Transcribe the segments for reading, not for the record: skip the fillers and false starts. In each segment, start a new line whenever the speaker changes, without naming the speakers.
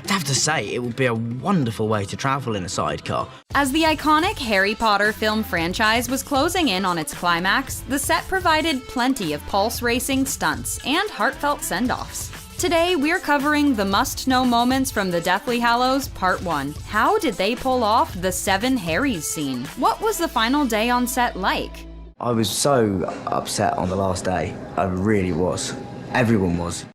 I'd have to say, it would be a wonderful way to travel in a sidecar.
As the iconic Harry Potter film franchise was closing in on its climax, the set provided plenty of pulse-racing stunts and heartfelt send-offs. Today, we're covering the must-know moments from the Deathly Hallows Part 1. How did they pull off the 7 Harrys scene? What was the final day on set like?
I was so upset on the last day. I really was. Everyone was.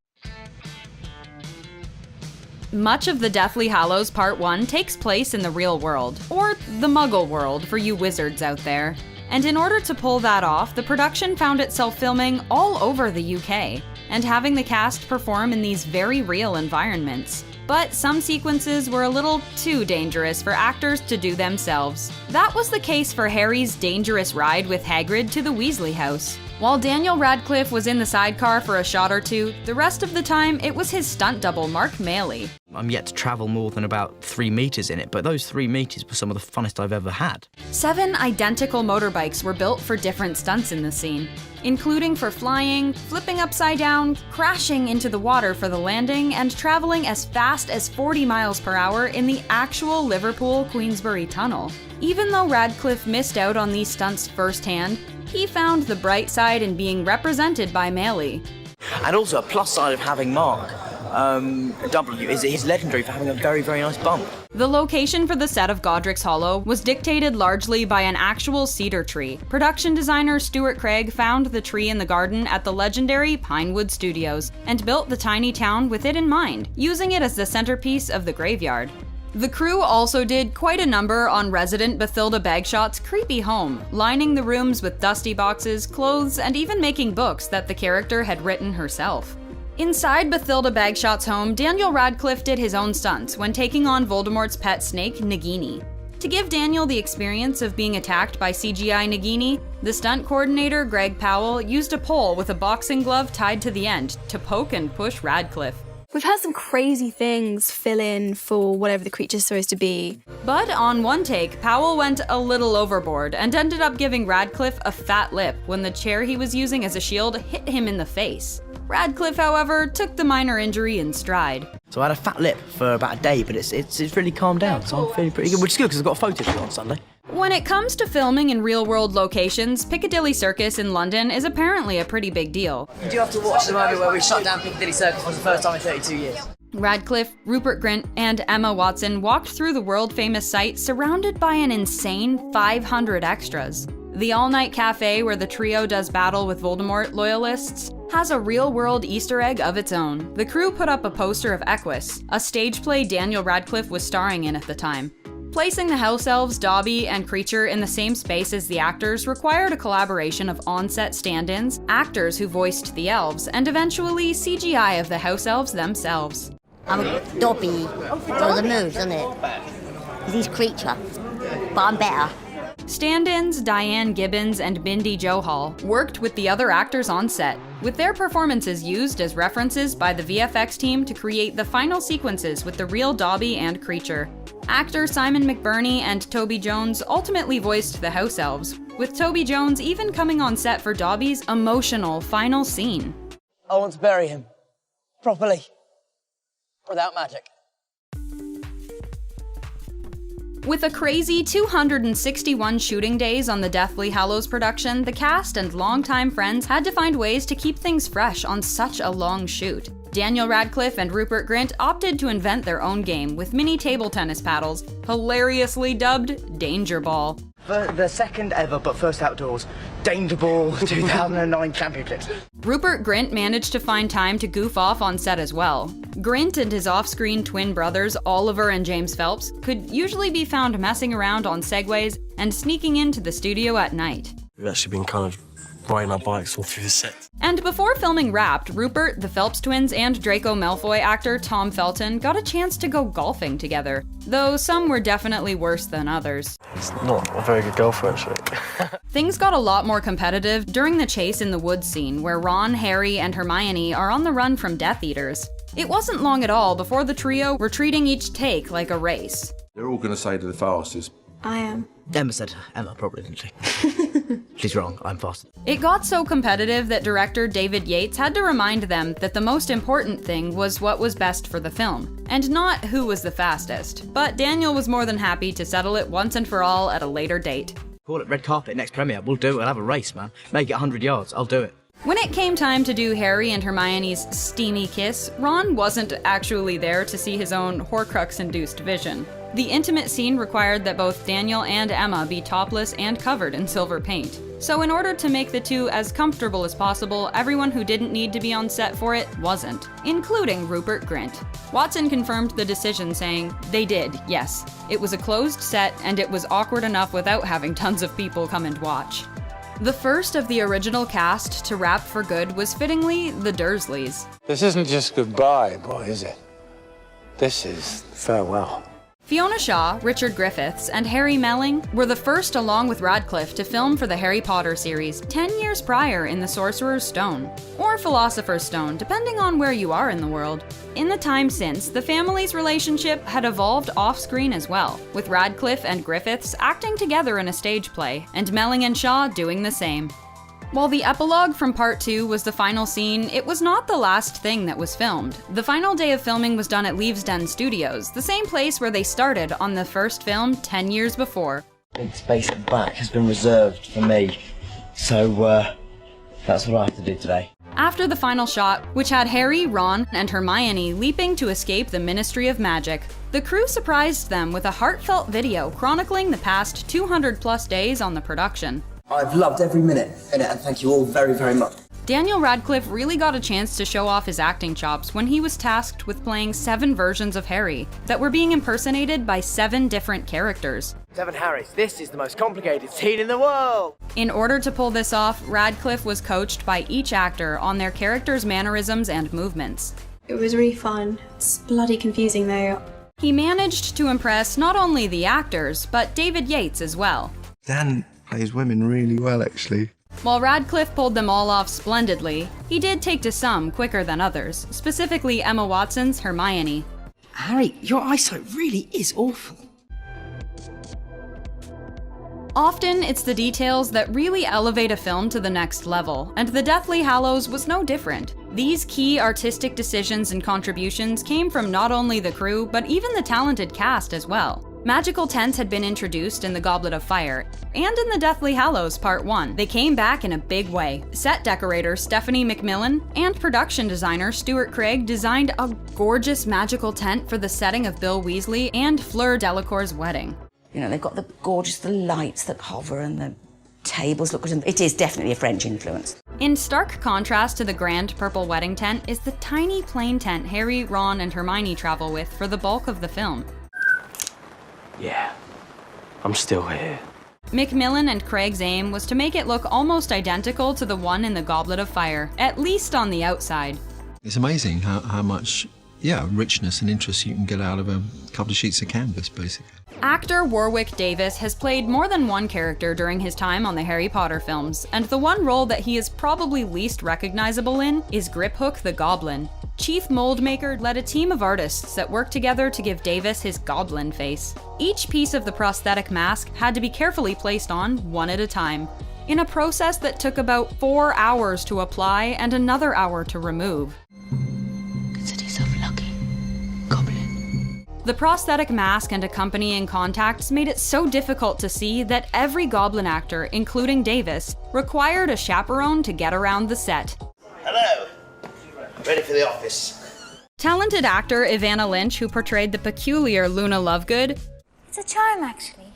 Much of the Deathly Hallows Part 1 takes place in the real world, or the Muggle world for you wizards out there. And in order to pull that off, the production found itself filming all over the UK, and having the cast perform in these very real environments. But some sequences were a little too dangerous for actors to do themselves. That was the case for Harry's dangerous ride with Hagrid to the Weasley house. While Daniel Radcliffe was in the sidecar for a shot or two, the rest of the time it was his stunt double, Mark Maley.
I'm yet to travel more than about 3 meters in it, but those 3 meters were some of the funnest I've ever had.
7 identical motorbikes were built for different stunts in the scene, including for flying, flipping upside down, crashing into the water for the landing, and traveling as fast as 40 miles per hour in the actual Liverpool Queensbury Tunnel. Even though Radcliffe missed out on these stunts firsthand, he found the bright side in being represented by Maley.
And also a plus side of having Mark W is that he's legendary for having a very, very nice bump.
The location for the set of Godric's Hollow was dictated largely by an actual cedar tree. Production designer Stuart Craig found the tree in the garden at the legendary Pinewood Studios and built the tiny town with it in mind, using it as the centerpiece of the graveyard. The crew also did quite a number on resident Bathilda Bagshot's creepy home, lining the rooms with dusty boxes, clothes, and even making books that the character had written herself. Inside Bathilda Bagshot's home, Daniel Radcliffe did his own stunts when taking on Voldemort's pet snake, Nagini. To give Daniel the experience of being attacked by CGI Nagini, the stunt coordinator, Greg Powell, used a pole with a boxing glove tied to the end to poke and push Radcliffe.
We've had some crazy things fill in for whatever the creature's supposed to be.
But on one take, Powell went a little overboard and ended up giving Radcliffe a fat lip when the chair he was using as a shield hit him in the face. Radcliffe, however, took the minor injury in stride.
So I had a fat lip for about a day, but it's really calmed down, so I'm feeling pretty good, which is good because I've got a photo shoot on Sunday.
When it comes to filming in real-world locations, Piccadilly Circus in London is apparently a pretty big deal.
You do have to watch the moment where we shut down Piccadilly Circus for the first time in 32 years.
Radcliffe, Rupert Grint, and Emma Watson walked through the world-famous site surrounded by an insane 500 extras. The all-night cafe where the trio does battle with Voldemort loyalists has a real-world Easter egg of its own. The crew put up a poster of Equus, a stage play Daniel Radcliffe was starring in at the time. Placing the house elves, Dobby, and Creature in the same space as the actors required a collaboration of on-set stand-ins, actors who voiced the elves, and eventually CGI of the house elves themselves.
I'm a Dobby. Does the moves, doesn't it? He's Creature, but I'm better.
Stand-ins Diane Gibbons and Bindi Johal worked with the other actors on set, with their performances used as references by the VFX team to create the final sequences with the real Dobby and Creature. Actor Simon McBurney and Toby Jones ultimately voiced the house elves, with Toby Jones even coming on set for Dobby's emotional final scene.
I want to bury him. Properly. Without magic.
With a crazy 261 shooting days on the Deathly Hallows production, the cast and longtime friends had to find ways to keep things fresh on such a long shoot. Daniel Radcliffe and Rupert Grint opted to invent their own game with mini table tennis paddles, hilariously dubbed Danger Ball.
For the second ever, but first outdoors, Danger Ball 2009 Championships.
Rupert Grint managed to find time to goof off on set as well. Grint and his off-screen twin brothers, Oliver and James Phelps, could usually be found messing around on segways and sneaking into the studio at night.
We've actually been kind of riding our bikes all through the set.
And before filming Wrapped, Rupert, the Phelps twins, and Draco Malfoy actor Tom Felton got a chance to go golfing together, though some were definitely worse than others.
It's not a very good golfer, actually.
Things got a lot more competitive during the chase in the woods scene, where Ron, Harry, and Hermione are on the run from Death Eaters. It wasn't long at all before the trio were treating each take like a race.
They're all going to say they're the fastest,
I am.
Emma said Emma, probably, didn't she? She's wrong, I'm faster.
It got so competitive that director David Yates had to remind them that the most important thing was what was best for the film, and not who was the fastest. But Daniel was more than happy to settle it once and for all at a later date.
Call it red carpet next premiere. We'll do it. We'll have a race, man. Make it 100 yards. I'll do it.
When it came time to do Harry and Hermione's steamy kiss, Ron wasn't actually there to see his own Horcrux-induced vision. The intimate scene required that both Daniel and Emma be topless and covered in silver paint. So in order to make the two as comfortable as possible, everyone who didn't need to be on set for it wasn't, including Rupert Grint. Watson confirmed the decision, saying, "They did, yes. It was a closed set, and it was awkward enough without having tons of people come and watch." The first of the original cast to wrap for good was fittingly the Dursleys.
This isn't just goodbye, boy, is it? This is farewell.
Fiona Shaw, Richard Griffiths, and Harry Melling were the first, along with Radcliffe, to film for the Harry Potter series 10 years prior in the Sorcerer's Stone, or Philosopher's Stone, depending on where you are in the world. In the time since, the family's relationship had evolved off-screen as well, with Radcliffe and Griffiths acting together in a stage play, and Melling and Shaw doing the same. While the epilogue from Part 2 was the final scene, it was not the last thing that was filmed. The final day of filming was done at Leavesden Studios, the same place where they started on the first film 10 years before.
Big space at the back has been reserved for me, so that's what I have to do today.
After the final shot, which had Harry, Ron, and Hermione leaping to escape the Ministry of Magic, the crew surprised them with a heartfelt video chronicling the past 200+ days on the production.
I've loved every minute in it, and thank you all very, very much.
Daniel Radcliffe really got a chance to show off his acting chops when he was tasked with playing 7 versions of Harry that were being impersonated by 7 different characters.
7 Harrys. This is the most complicated scene in the world.
In order to pull this off, Radcliffe was coached by each actor on their character's mannerisms and movements.
It was really fun. It's bloody confusing though.
He managed to impress not only the actors, but David Yates as well.
Dan plays women really well, actually.
While Radcliffe pulled them all off splendidly, he did take to some quicker than others, specifically Emma Watson's Hermione.
Harry, your eyesight really is awful.
Often, it's the details that really elevate a film to the next level, and The Deathly Hallows was no different. These key artistic decisions and contributions came from not only the crew, but even the talented cast as well. Magical tents had been introduced in The Goblet of Fire, and in The Deathly Hallows Part 1. They came back in a big way. Set decorator Stephanie McMillan and production designer Stuart Craig designed a gorgeous magical tent for the setting of Bill Weasley and Fleur Delacour's wedding.
You know, they've got the lights that hover and the tables look good. It is definitely a French influence.
In stark contrast to the grand purple wedding tent is the tiny plain tent Harry, Ron, and Hermione travel with for the bulk of the film.
Yeah, I'm still here.
McMillan and Craig's aim was to make it look almost identical to the one in the Goblet of Fire, at least on the outside.
It's amazing how much, richness and interest you can get out of a couple of sheets of canvas, basically.
Actor Warwick Davis has played more than one character during his time on the Harry Potter films, and the one role that he is probably least recognizable in is Griphook the Goblin. Chief Moldmaker led a team of artists that worked together to give Davis his goblin face. Each piece of the prosthetic mask had to be carefully placed on one at a time, in a process that took about 4 hours to apply and another hour to remove.
Consider yourself lucky, Goblin.
The prosthetic mask and accompanying contacts made it so difficult to see that every goblin actor, including Davis, required a chaperone to get around the set.
Hello. Ready for the office.
Talented actor Ivana Lynch, who portrayed the peculiar Luna Lovegood,
it's a charm, actually.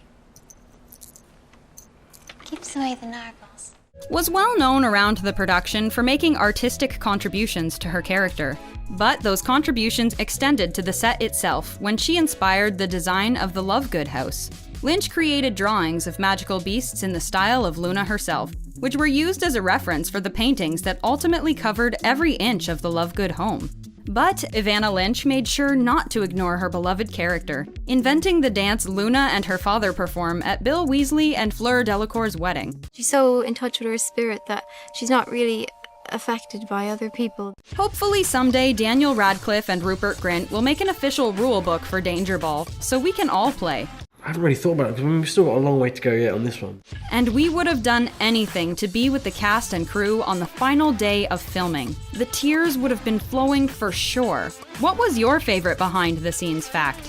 Keeps away the narwhals.
Was well known around the production for making artistic contributions to her character. But those contributions extended to the set itself when she inspired the design of the Lovegood house. Lynch created drawings of magical beasts in the style of Luna herself, which were used as a reference for the paintings that ultimately covered every inch of the Lovegood home. But Ivana Lynch made sure not to ignore her beloved character, inventing the dance Luna and her father perform at Bill Weasley and Fleur Delacour's wedding.
She's so in touch with her spirit that she's not really affected by other people.
Hopefully someday Daniel Radcliffe and Rupert Grint will make an official rule book for Danger Ball, so we can all play.
I haven't really thought about it because we've still got a long way to go yet on this one.
And we would have done anything to be with the cast and crew on the final day of filming. The tears would have been flowing for sure. What was your favorite behind the scenes fact?